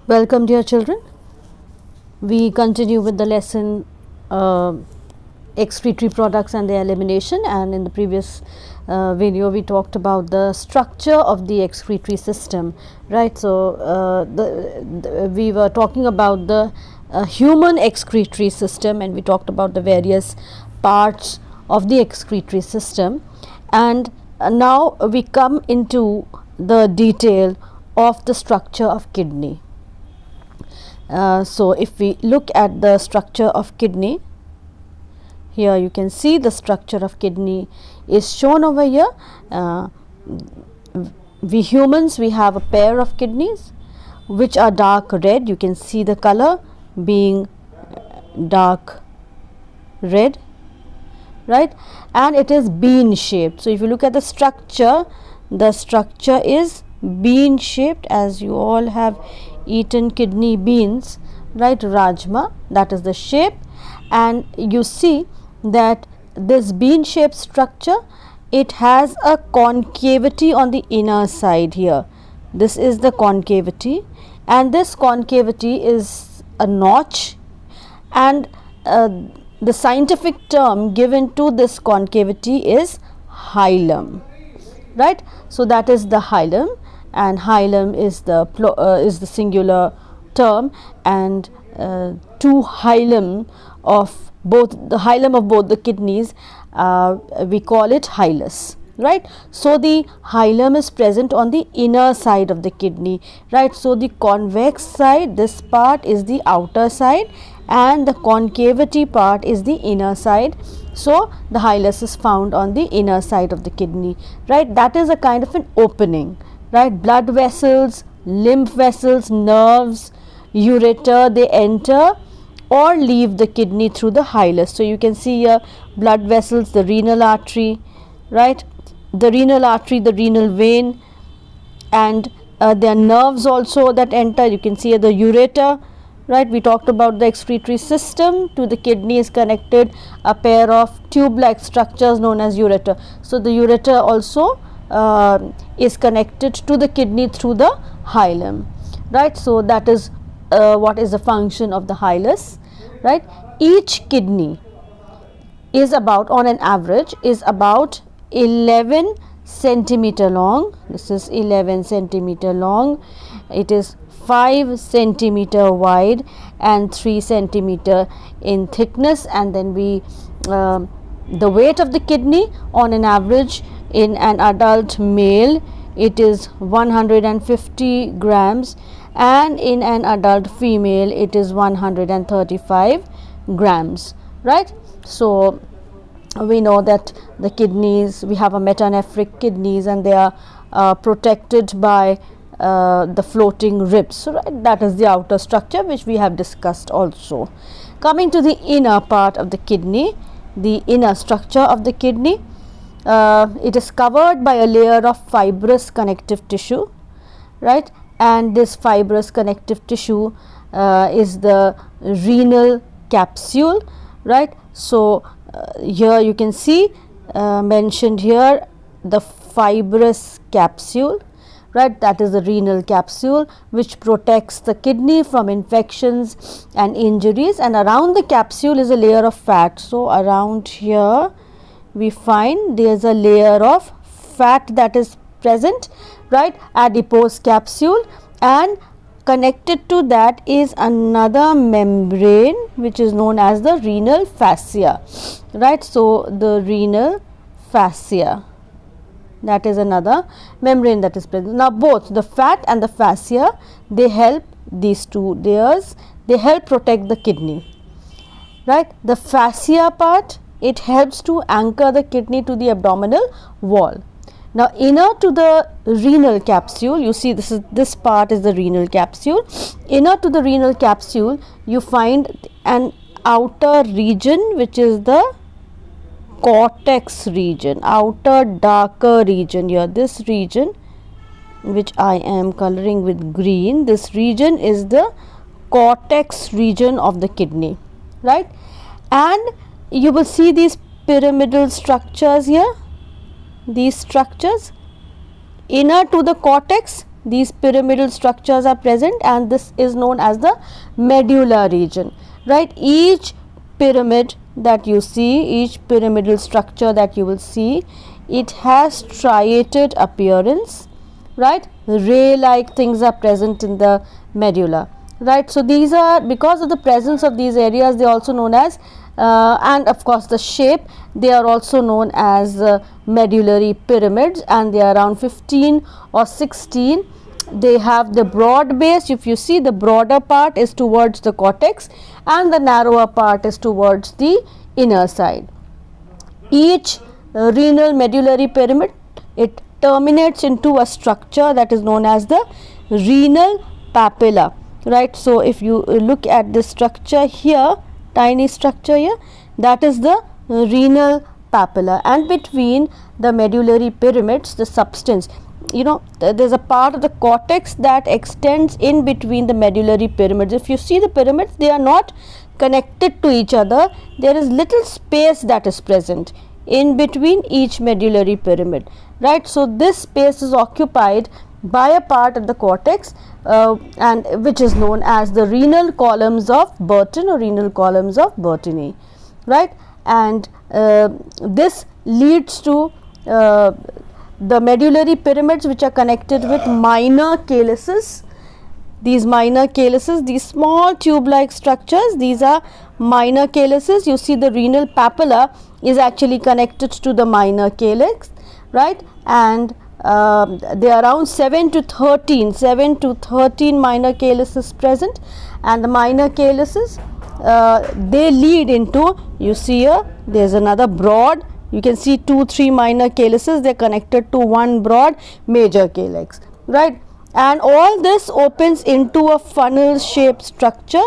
Welcome, dear children. We continue with the lesson excretory products and their elimination, and in the previous video we talked about the structure of the excretory system, right? So we were talking about the human excretory system, and we talked about the various parts of the excretory system, and now we come into the detail of the structure of kidney. So if we look at the structure of kidney, here you can see the structure of kidney is shown over here. We humans, we have a pair of kidneys which are dark red. You can see the color being dark red, right? And it is bean shaped. So if you look at the structure is bean shaped, as you all have eaten kidney beans, right? Rajma, that is the shape. And you see that this bean shaped structure, it has a concavity on the inner side here. This is the concavity, and this concavity is a notch, and the scientific term given to this concavity is hilum, right? So that is the hilum, and hilum is the singular term, and two hilum of both the kidneys, we call it hilus, right? So the hilum is present on the inner side of the kidney, right? So the convex side, this part is the outer side, and the concavity part is the inner side. So the hilus is found on the inner side of the kidney, right? That is a kind of an opening, right? Blood vessels, lymph vessels, nerves, ureter, they enter or leave the kidney through the hilus. So you can see here blood vessels, the renal artery, right? The renal artery, the renal vein, and there are nerves also that enter. You can see here the ureter, right? We talked about the excretory system. To the kidney is connected a pair of tube-like structures known as ureter. So the ureter also is connected to the kidney through the hilum, right? So that is what is the function of the hilus, right? Each kidney is about, on an average, is about 11 centimeter long. This is 11 centimeter long. It is 5 centimeter wide and 3 centimeter in thickness. And then we the weight of the kidney on an average in an adult male, it is 150 grams, and in an adult female it is 135 grams, right? So we know that the kidneys, we have a metanephric kidneys, and they are protected by the floating ribs. So right, that is the outer structure which we have discussed also. Coming to the inner part of the kidney, the inner structure of the kidney, it is covered by a layer of fibrous connective tissue, right? And this fibrous connective tissue is the renal capsule, right? So here you can see mentioned here the fibrous capsule, right? That is the renal capsule which protects the kidney from infections and injuries, and around the capsule is a layer of fat. So around here we find there is a layer of fat that is present, right? Adipose capsule, and connected to that is another membrane which is known as the renal fascia, right? So the renal fascia, that is another membrane that is present. Now both the fat and the fascia, they help, these two layers, they help protect the kidney, right? The fascia part, it helps to anchor the kidney to the abdominal wall. Now inner to the renal capsule, you see this part is the renal capsule. Inner to the renal capsule you find an outer region which is the cortex region, outer darker region here. This region which I am coloring with green, this region is the cortex region of the kidney, right? And you will see these pyramidal structures here, these structures. Inner to the cortex these pyramidal structures are present, and this is known as the medulla region, right? Each pyramid that you see, each pyramidal structure that you will see, it has striated appearance, right? Ray like things are present in the medulla, right? So these are, because of the presence of these areas, they are also known as and of course the shape, they are also known as medullary pyramids, and they are around 15 or 16. They have the broad base. If you see, the broader part is towards the cortex and the narrower part is towards the inner side. Each renal medullary pyramid, it terminates into a structure that is known as the renal papilla, right? So if you look at this structure here, tiny structure here, that is the renal papilla, and between the medullary pyramids, the substance, you know, there's a part of the cortex that extends in between the medullary pyramids. If you see the pyramids, they are not connected to each other. There is little space that is present in between each medullary pyramid, right? So this space is occupied by a part of the cortex, and which is known as the renal columns of Burton or renal columns of Burtoni, right? And this leads to the medullary pyramids, which are connected with minor calyces. These minor calyces, these small tube like structures, these are minor calyces. You see the renal papilla is actually connected to the minor calyx, right? And there are around 7 to 13 minor calyces present, and the minor calyces, they lead into, you see here, there is another broad, you can see 2-3 minor calyces, they are connected to one broad major calyx, right? And all this opens into a funnel shaped structure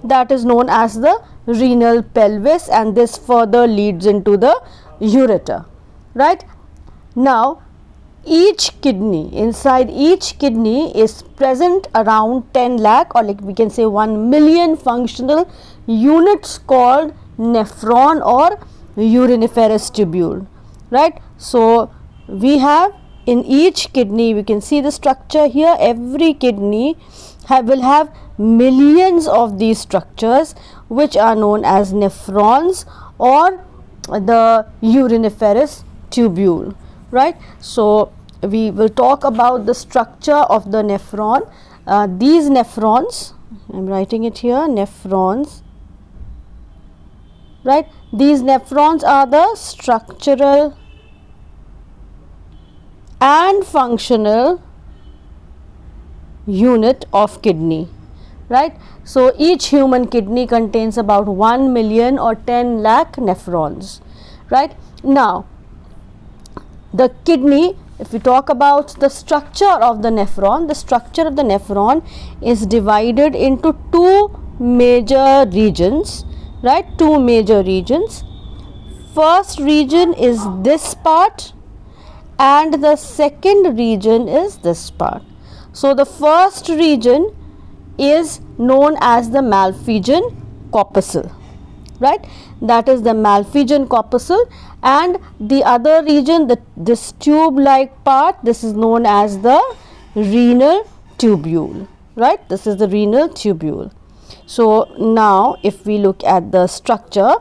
that is known as the renal pelvis, and this further leads into the ureter, right? Now each kidney, inside each kidney is present around 10 lakh, or like we can say 1 million functional units called nephron or uriniferous tubule, right? So we have in each kidney, we can see the structure here, every kidney will have millions of these structures, which are known as nephrons or the uriniferous tubule, right? So we will talk about the structure of the nephron. These nephrons, I am writing it here, nephrons, right? These nephrons are the structural and functional unit of kidney, right? So each human kidney contains about 1 million or 10 lakh nephrons, right? Now the kidney, if we talk about the structure of the nephron, the structure of the nephron is divided into two major regions, right? Two major regions. First region is this part, and the second region is this part. So the first region is known as the Malpighian corpuscle, right? That is the Malpighian corpuscle, and the other region, this tube like part, this is known as the renal tubule, right? This is the renal tubule. So now if we look at the structure,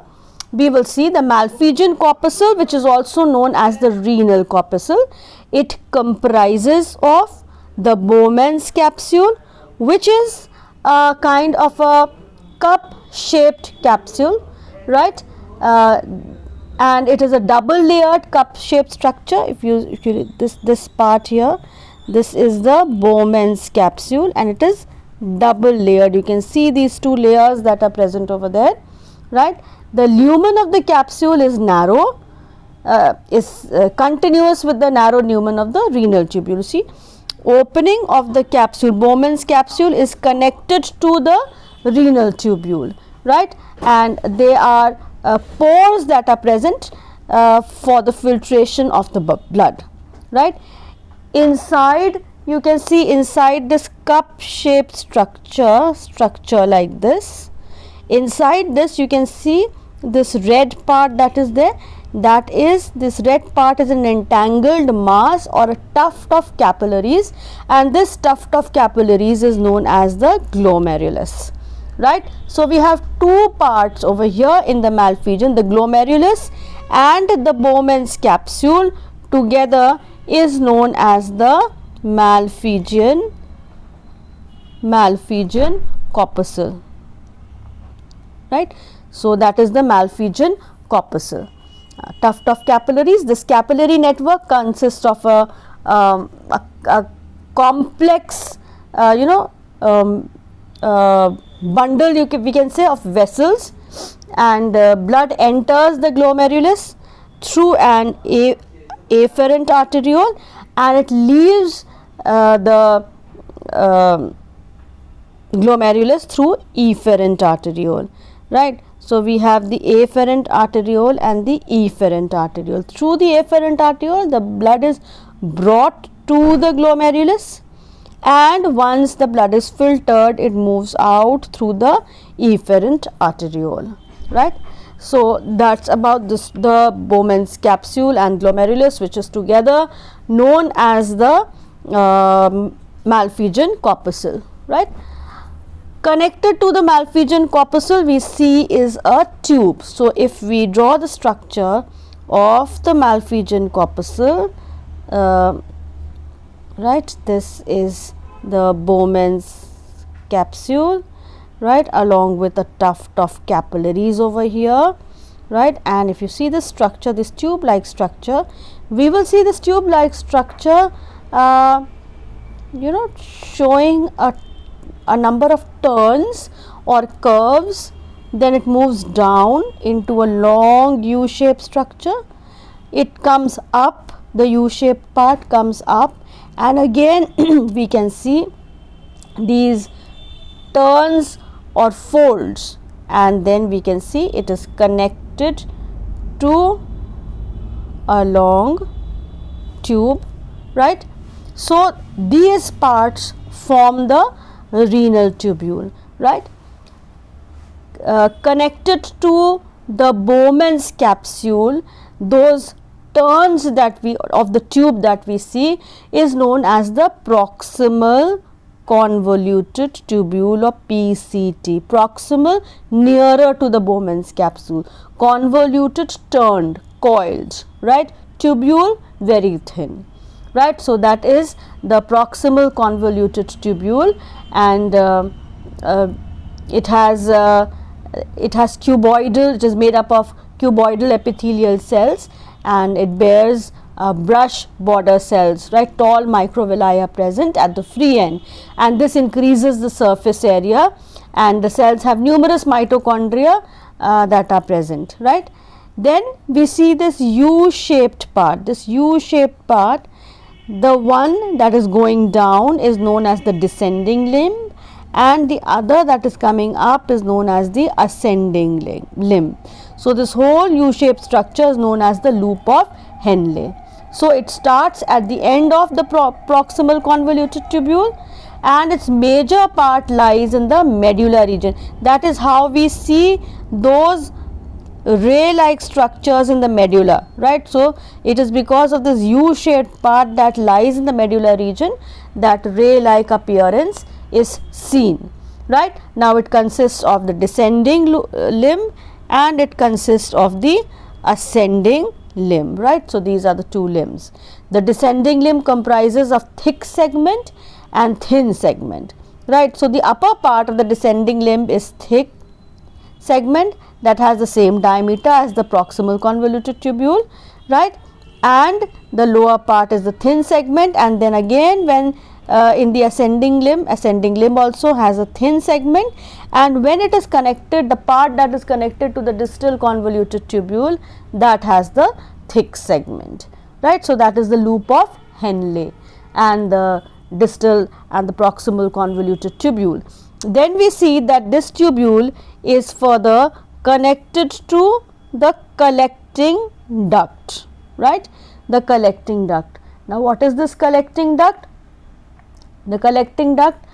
we will see the Malpighian corpuscle, which is also known as the renal corpuscle. It comprises of the Bowman's capsule, which is a kind of a cup shaped capsule, right? And it is a double layered cup shaped structure. If you this part here, this is the Bowman's capsule, and it is double layered. You can see these two layers that are present over there, right? The lumen of the capsule is narrow, continuous with the narrow lumen of the renal tubule. See, opening of the capsule, Bowman's capsule, is connected to the renal tubule, right? And they are pores that are present for the filtration of the blood, right? Inside, you can see inside this cup shaped structure like this, inside this you can see this red part that is there. that is, this red part is an entangled mass or a tuft of capillaries, and this tuft of capillaries is known as the glomerulus, right. So we have two parts over here in the malphigian, the glomerulus and the Bowman's capsule together is known as the malphigian corpuscle, right. So that is the malphigian corpuscle. Tuft of capillaries. This capillary network consists of a complex bundle, we can say, of vessels, and blood enters the glomerulus through an afferent arteriole, and it leaves the glomerulus through efferent arteriole, right. So we have the afferent arteriole and the efferent arteriole. Through the afferent arteriole, the blood is brought to the glomerulus, and once the blood is filtered, it moves out through the efferent arteriole, right. So that's about this, the Bowman's capsule and glomerulus, which is together known as the malphigian corpuscle, right. Connected to the malphigian corpuscle we see is a tube. So if we draw the structure of the malphigian corpuscle, right, this is the Bowman's capsule, right, along with a tuft of capillaries over here, right. And if you see the structure, this tube like structure, we will see this tube like structure showing a number of turns or curves, then it moves down into a long U-shaped structure. It comes up, the U-shaped part comes up, and again we can see these turns or folds, and then we can see it is connected to a long tube, right. So these parts form the renal tubule, right. Connected to the Bowman's capsule, those turns that we of the tube that we see is known as the proximal convoluted tubule, or PCT. Proximal, nearer to the Bowman's capsule, convoluted, turned, coiled, right. Tubule, very thin, right. So that is the proximal convoluted tubule, and it has cuboidal, it is made up of cuboidal epithelial cells, and it bears brush border cells, right. Tall microvilli are present at the free end, and this increases the surface area, and the cells have numerous mitochondria that are present, right. Then we see this U-shaped part. This U-shaped part, the one that is going down is known as the descending limb, and the other that is coming up is known as the ascending limb. So this whole U-shaped structure is known as the loop of Henle. So it starts at the end of the proximal convoluted tubule, and its major part lies in the medulla region. That is how we see those ray-like structures in the medulla, right. So it is because of this U-shaped part that lies in the medulla region that ray-like appearance is seen, right. Now it consists of the descending limb and it consists of the ascending limb, right. So these are the two limbs. The descending limb comprises of thick segment and thin segment, right. So the upper part of the descending limb is thick segment that has the same diameter as the proximal convoluted tubule, right, and the lower part is the thin segment, and then again when in the ascending limb also has a thin segment, and when it is connected, the part that is connected to the distal convoluted tubule, that has the thick segment, right. So that is the loop of Henle and the distal and the proximal convoluted tubule. Then we see that this tubule is further connected to the collecting duct, right, the collecting duct. Now what is this collecting duct? The collecting duct,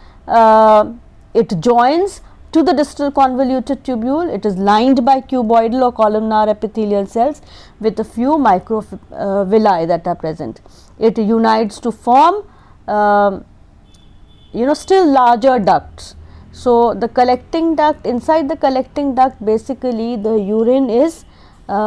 it joins to the distal convoluted tubule. It is lined by cuboidal or columnar epithelial cells with a few microvilli that are present. It unites to form still larger ducts. So, the collecting duct, inside the collecting duct basically the urine is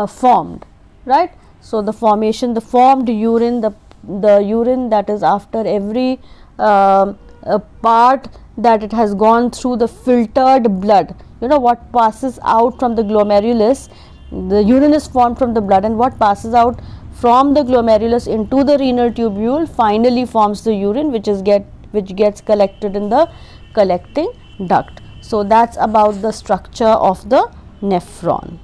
formed, right. So, the formation, the formed urine, the urine that is after every part that it has gone through the filtered blood, what passes out from the glomerulus, the urine is formed from the blood, and what passes out from the glomerulus into the renal tubule finally forms the urine, which gets collected in the collecting duct. So, that is about the structure of the nephron.